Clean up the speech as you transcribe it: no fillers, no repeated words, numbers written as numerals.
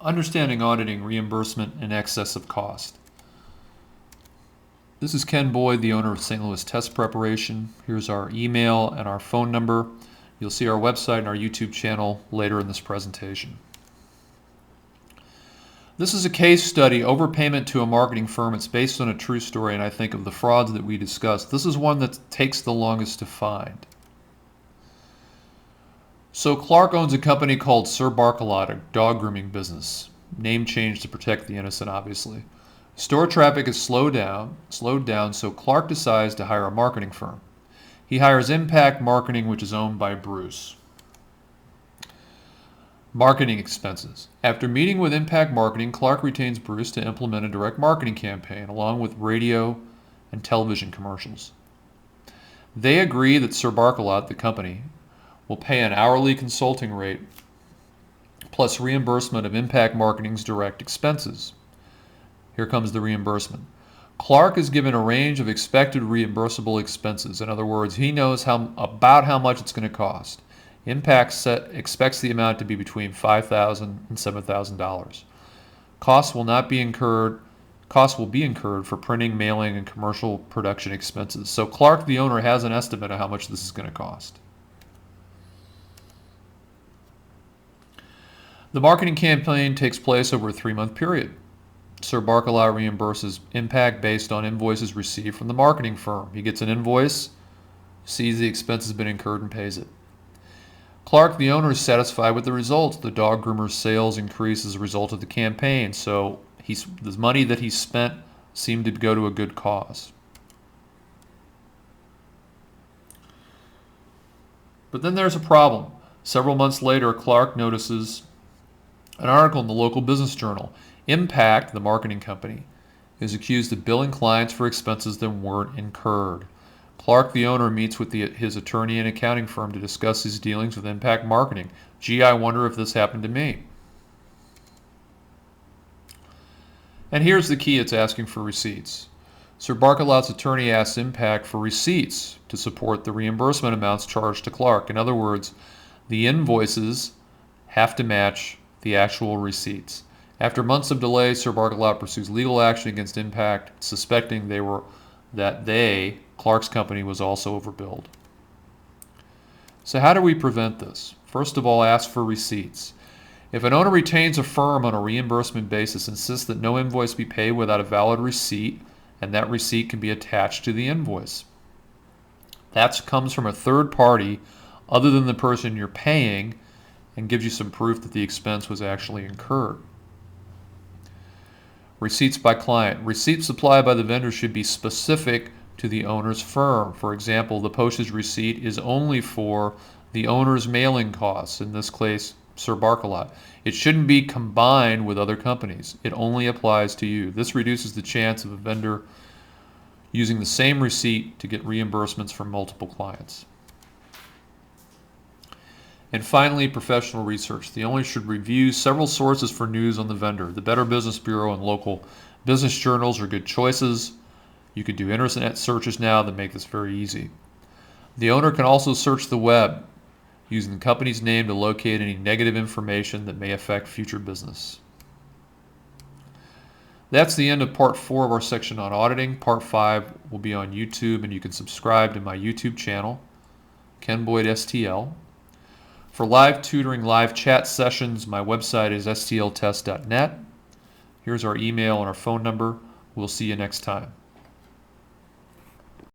Understanding Auditing Reimbursement in Excess of Cost. This is Ken Boyd, the owner of St. Louis Test Preparation. Here's our email and our phone number. You'll see our website and our YouTube channel later in this presentation. This is a case study, overpayment to a marketing firm. It's based on a true story, and I think of the frauds that we discussed, this is one that takes the longest to find. So Clark owns a company called Sir Barkalot, a dog grooming business. Name change to protect the innocent, obviously. Store traffic is slowed down, so Clark decides to hire a marketing firm. He hires Impact Marketing, which is owned by Bruce. Marketing expenses. After meeting with Impact Marketing, Clark retains Bruce to implement a direct marketing campaign along with radio and television commercials. They agree that Sir Barkalot, the company, will pay an hourly consulting rate plus reimbursement of Impact Marketing's direct expenses. Here comes the reimbursement. Clark is given a range of expected reimbursable expenses. In other words, he knows about how much it's going to cost. Impact expects the amount to be between $5,000 and $7,000. Costs will be incurred for printing, mailing, and commercial production expenses. So Clark, the owner, has an estimate of how much this is going to cost. The marketing campaign takes place over a 3-month period. Sir Barkalot reimburses Impact based on invoices received from the marketing firm. He gets an invoice, sees the expense has been incurred, and pays it. Clark, the owner, is satisfied with the results. The dog groomer's sales increase as a result of the campaign, so the money that he spent seemed to go to a good cause. But then there's a problem. Several months later, Clark notices an article in the local business journal. Impact, the marketing company, is accused of billing clients for expenses that weren't incurred. Clark, the owner, meets with his attorney and accounting firm to discuss his dealings with Impact Marketing. Gee, I wonder if this happened to me. And here's the key, it's asking for receipts. Sir Barkalot's attorney asks Impact for receipts to support the reimbursement amounts charged to Clark. In other words, the invoices have to match the actual receipts. After months of delay, Sir Barkalot pursues legal action against Impact, suspecting Clark's company, was also overbilled. So how do we prevent this? First of all, ask for receipts. If an owner retains a firm on a reimbursement basis, insists that no invoice be paid without a valid receipt, and that receipt can be attached to the invoice. That comes from a third party other than the person you're paying and gives you some proof that the expense was actually incurred. Receipts by client. Receipts supplied by the vendor should be specific to the owner's firm. For example, the postage receipt is only for the owner's mailing costs, in this case, Sir Barkalot. It shouldn't be combined with other companies. It only applies to you. This reduces the chance of a vendor using the same receipt to get reimbursements from multiple clients. And finally, professional research. The owner should review several sources for news on the vendor. The Better Business Bureau and local business journals are good choices. You can do internet searches now that make this very easy. The owner can also search the web using the company's name to locate any negative information that may affect future business. That's the end of Part 4 of our section on auditing. Part 5 will be on YouTube, and you can subscribe to my YouTube channel, Ken Boyd STL. For live tutoring, live chat sessions, my website is stltest.net. Here's our email and our phone number. We'll see you next time.